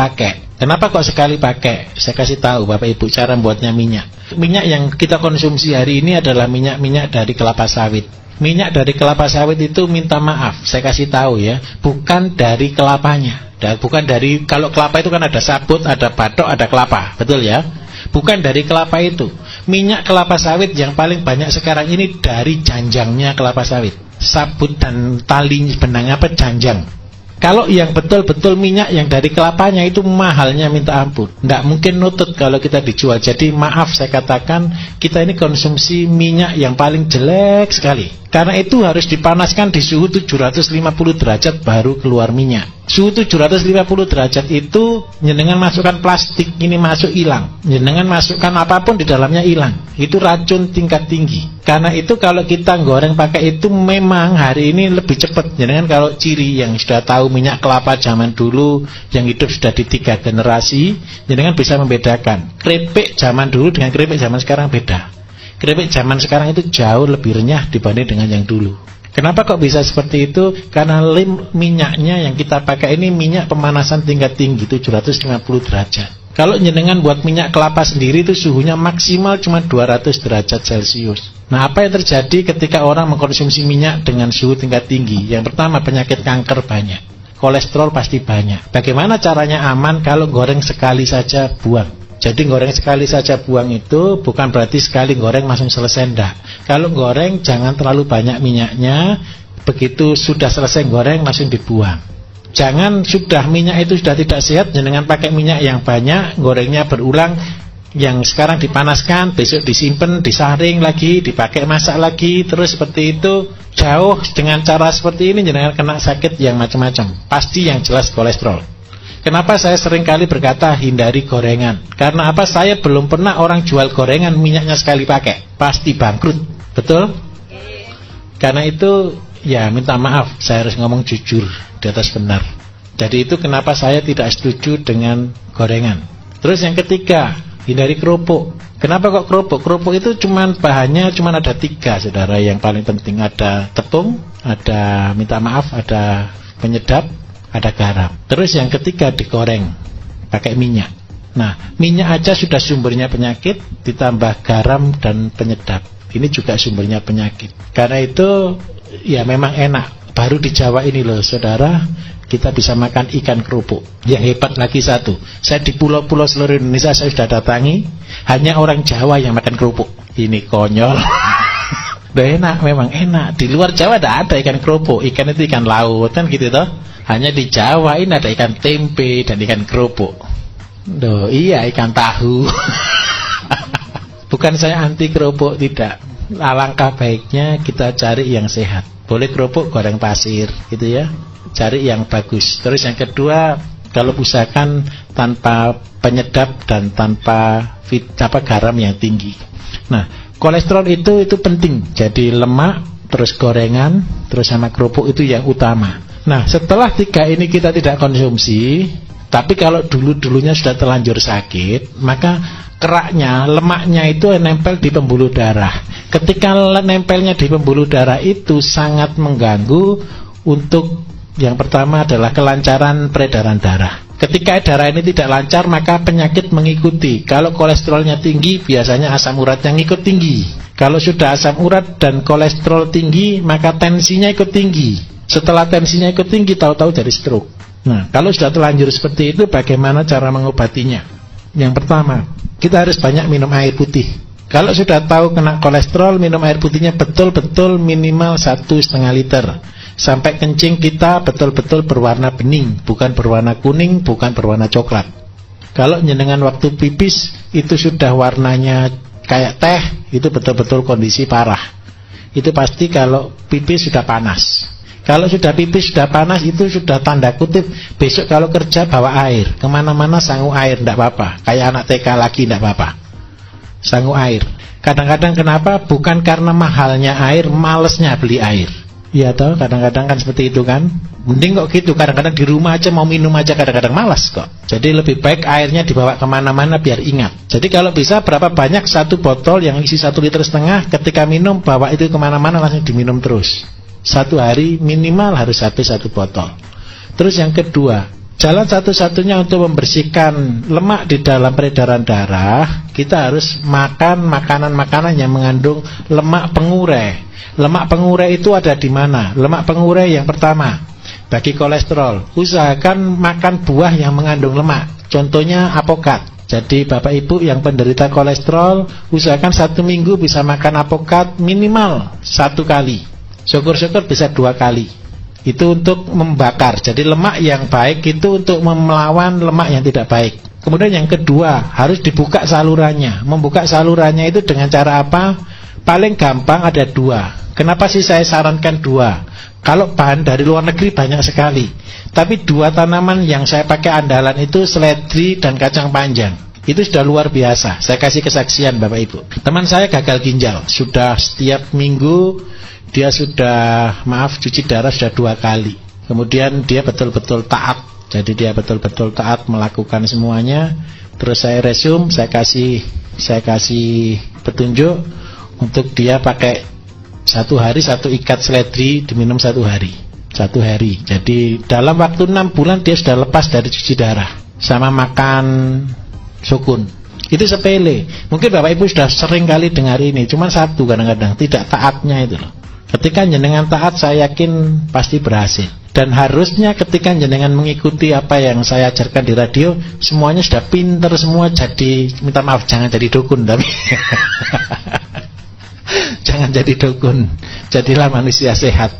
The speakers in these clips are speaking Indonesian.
pakai. Kenapa kok sekali pakai? Saya kasih tahu Bapak Ibu cara buatnya minyak. Minyak yang kita konsumsi hari ini adalah minyak-minyak dari kelapa sawit. Minyak dari kelapa sawit itu, minta maaf, saya kasih tahu ya, bukan dari kelapanya. Dan bukan dari, kalau kelapa itu kan ada sabut, ada batok, ada kelapa, betul ya? Bukan dari kelapa itu. Minyak kelapa sawit yang paling banyak sekarang ini dari janjangnya kelapa sawit. Sabut dan tali benang apa janjang. Kalau yang betul-betul minyak yang dari kelapanya itu mahalnya minta ampun. Tidak mungkin nutut kalau kita dijual. Jadi maaf saya katakan, kita ini konsumsi minyak yang paling jelek sekali. Karena itu harus dipanaskan di suhu 750 derajat baru keluar minyak. Suhu 750 derajat itu jenengan masukkan plastik ini masuk hilang. Jenengan masukkan apapun di dalamnya hilang. Itu racun tingkat tinggi. Karena itu kalau kita goreng pakai itu memang hari ini lebih cepat. Jenengan kalau ciri yang sudah tahu minyak kelapa zaman dulu yang hidup sudah di 3 generasi, jenengan bisa membedakan. Keripik zaman dulu dengan keripik zaman sekarang beda. Keripik zaman sekarang itu jauh lebih renyah dibanding dengan yang dulu. Kenapa kok bisa seperti itu? Karena minyaknya yang kita pakai ini minyak pemanasan tingkat tinggi 750 derajat. Kalau jenengan buat minyak kelapa sendiri itu suhunya maksimal cuma 200 derajat Celcius. Nah, apa yang terjadi ketika orang mengkonsumsi minyak dengan suhu tingkat tinggi? Yang pertama, penyakit kanker banyak, kolesterol pasti banyak. Bagaimana caranya aman? Kalau goreng sekali saja buang. Jadi goreng sekali saja buang itu bukan berarti sekali goreng langsung selesai, enggak. Kalau goreng jangan terlalu banyak minyaknya, begitu sudah selesai goreng langsung dibuang. Jangan sudah minyak itu sudah tidak sehat, jangan pakai minyak yang banyak, gorengnya berulang, yang sekarang dipanaskan, besok disimpan, disaring lagi, dipakai masak lagi, terus seperti itu. Jauh dengan cara seperti ini jangan kena sakit yang macam-macam. Pasti yang jelas kolesterol. Kenapa saya sering kali berkata hindari gorengan? Karena apa? Saya belum pernah orang jual gorengan minyaknya sekali pakai. Pasti bangkrut. Betul? Karena itu ya minta maaf, saya harus ngomong jujur di atas benar. Jadi itu kenapa saya tidak setuju dengan gorengan. Terus yang ketiga, hindari kerupuk. Kenapa kok kerupuk? Kerupuk itu bahannya cuma ada 3, saudara, yang paling penting. Ada tepung, ada minta maaf, ada penyedap, ada garam. Terus yang ketiga digoreng pakai minyak. Nah, minyak aja sudah sumbernya penyakit, ditambah garam dan penyedap. Ini juga sumbernya penyakit. Karena itu ya memang enak. Baru di Jawa ini loh saudara, kita bisa makan ikan kerupuk. Yang hebat lagi satu, saya di pulau-pulau seluruh Indonesia saya sudah datangi, hanya orang Jawa yang makan kerupuk. Ini konyol. Enak, memang enak. Di luar Jawa tidak ada ikan kerupuk. Ikan itu ikan laut kan gitu toh. Hanya di Jawa ini ada ikan tempe dan ikan kerupuk. Duh, iya ikan tahu. Bukan saya anti kerupuk, tidak. Alangkah baiknya kita cari yang sehat. Boleh kerupuk goreng pasir gitu ya. Cari yang bagus. Terus yang kedua, kalau usahakan tanpa penyedap dan tanpa garam yang tinggi. Nah, kolesterol itu penting. Jadi lemak, terus gorengan, terus sama kerupuk itu yang utama. Nah, setelah 3 ini kita tidak konsumsi, tapi kalau dulu-dulunya sudah terlanjur sakit, maka keraknya, lemaknya itu nempel di pembuluh darah. Ketika nempelnya di pembuluh darah itu sangat mengganggu untuk yang pertama adalah kelancaran peredaran darah. Ketika darah ini tidak lancar, maka penyakit mengikuti. Kalau kolesterolnya tinggi, biasanya asam uratnya ngikut tinggi. Kalau sudah asam urat dan kolesterol tinggi, maka tensinya ikut tinggi. Setelah tensinya ikut tinggi, tahu-tahu jadi stroke. Nah, kalau sudah terlanjur seperti itu, bagaimana cara mengobatinya? Yang pertama, kita harus banyak minum air putih. Kalau sudah tahu kena kolesterol, minum air putihnya betul-betul minimal 1,5 liter. Sampai kencing kita betul-betul berwarna bening, bukan berwarna kuning, bukan berwarna coklat. Kalau jenengan waktu pipis, itu sudah warnanya kayak teh, itu betul-betul kondisi parah. Itu pasti kalau pipis sudah panas. Kalau sudah pipis sudah panas, itu sudah tanda kutip besok kalau kerja bawa air, kemana-mana sangu air, tidak apa-apa. Kayak anak TK lagi tidak apa-apa, sangu air. Kadang-kadang kenapa? Bukan karena mahalnya air, malesnya beli air. Iya toh, kadang-kadang kan seperti itu kan. Mending kok gitu, kadang-kadang di rumah aja mau minum aja kadang-kadang malas kok. Jadi lebih baik airnya dibawa kemana-mana biar ingat. Jadi kalau bisa berapa banyak 1 botol yang isi 1,5 liter, ketika minum bawa itu kemana-mana langsung diminum terus. 1 hari minimal harus habis 1 botol. Terus yang kedua, Jalan satu-satunya untuk membersihkan lemak di dalam peredaran darah, kita harus makan makanan-makanan yang mengandung lemak pengurai. Lemak pengurai itu ada di mana? Lemak pengurai yang pertama, bagi kolesterol, usahakan makan buah yang mengandung lemak. Contohnya apokat. Jadi Bapak Ibu yang penderita kolesterol, usahakan 1 minggu bisa makan apokat minimal 1 kali. Syukur-syukur bisa 2 kali. Itu untuk membakar. Jadi lemak yang baik itu untuk melawan lemak yang tidak baik. Kemudian yang kedua, harus dibuka salurannya. Membuka salurannya itu dengan cara apa? Paling gampang ada 2. Kenapa sih saya sarankan 2? Kalau bahan dari luar negeri banyak sekali, tapi 2 tanaman yang saya pakai andalan itu seledri dan kacang panjang. Itu sudah luar biasa. Saya kasih kesaksian Bapak Ibu. Teman saya gagal ginjal, sudah setiap minggu dia sudah, cuci darah sudah 2 kali. Kemudian dia betul-betul taat. Jadi dia betul-betul taat melakukan semuanya. Terus saya resume, saya kasih petunjuk untuk dia pakai 1 hari 1 ikat seledri, diminum 1 hari. 1 hari. Jadi dalam waktu 6 bulan dia sudah lepas dari cuci darah. Sama makan sukun. Itu sepele. Mungkin Bapak Ibu sudah sering kali dengar ini. Cuma satu kadang-kadang, tidak taatnya itu loh. Ketika jenengan taat, saya yakin pasti berhasil. Dan harusnya ketika jenengan mengikuti apa yang saya ajarkan di radio, semuanya sudah pinter semua. Jadi minta maaf, jangan jadi dukun, tapi jangan jadi dukun. Jadilah manusia sehat.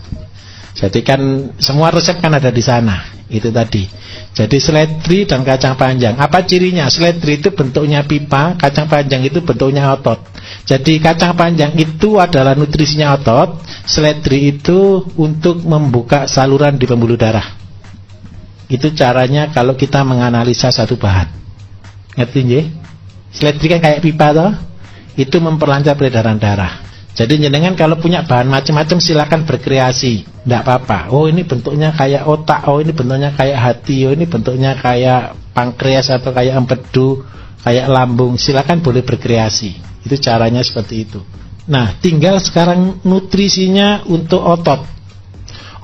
Jadi kan semua resep kan ada di sana. Itu tadi. Jadi seledri dan kacang panjang. Apa cirinya? Seledri itu bentuknya pipa, kacang panjang itu bentuknya otot. Jadi kacang panjang itu adalah nutrisinya otot, seledri itu untuk membuka saluran di pembuluh darah. Itu caranya kalau kita menganalisa satu bahan. Ngerti nggih? Seledri kan kayak pipa toh? Itu memperlancar peredaran darah. Jadi jenengan kalau punya bahan macam-macam silakan berkreasi, tidak apa-apa. Oh ini bentuknya kayak otak, oh ini bentuknya kayak hati, oh ini bentuknya kayak pankreas atau kayak empedu, kayak lambung. Silakan boleh berkreasi. Itu caranya seperti itu. Nah, tinggal sekarang nutrisinya untuk otot.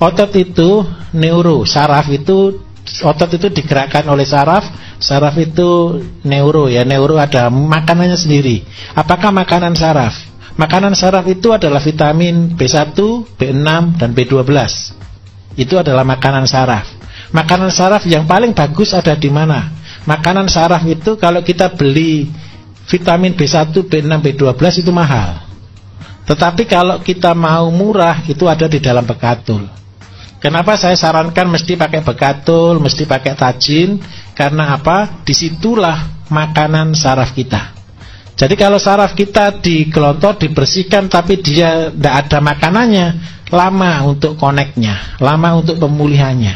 Otot itu neuro, saraf itu otot itu digerakkan oleh saraf. Saraf itu neuro ya, neuro ada makanannya sendiri. Apakah makanan saraf? Makanan saraf itu adalah vitamin B1, B6, dan B12. Itu adalah makanan saraf. Makanan saraf yang paling bagus ada di mana? Makanan saraf itu kalau kita beli vitamin B1, B6, B12 itu mahal. Tetapi kalau kita mau murah itu ada di dalam bekatul. Kenapa saya sarankan mesti pakai bekatul, mesti pakai tajin? Karena apa? Disitulah makanan saraf kita. Jadi kalau saraf kita digelontor, dibersihkan, tapi dia tidak ada makanannya, lama untuk koneknya, lama untuk pemulihannya.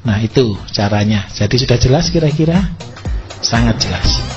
Nah itu caranya. Jadi sudah jelas kira-kira? Sangat jelas.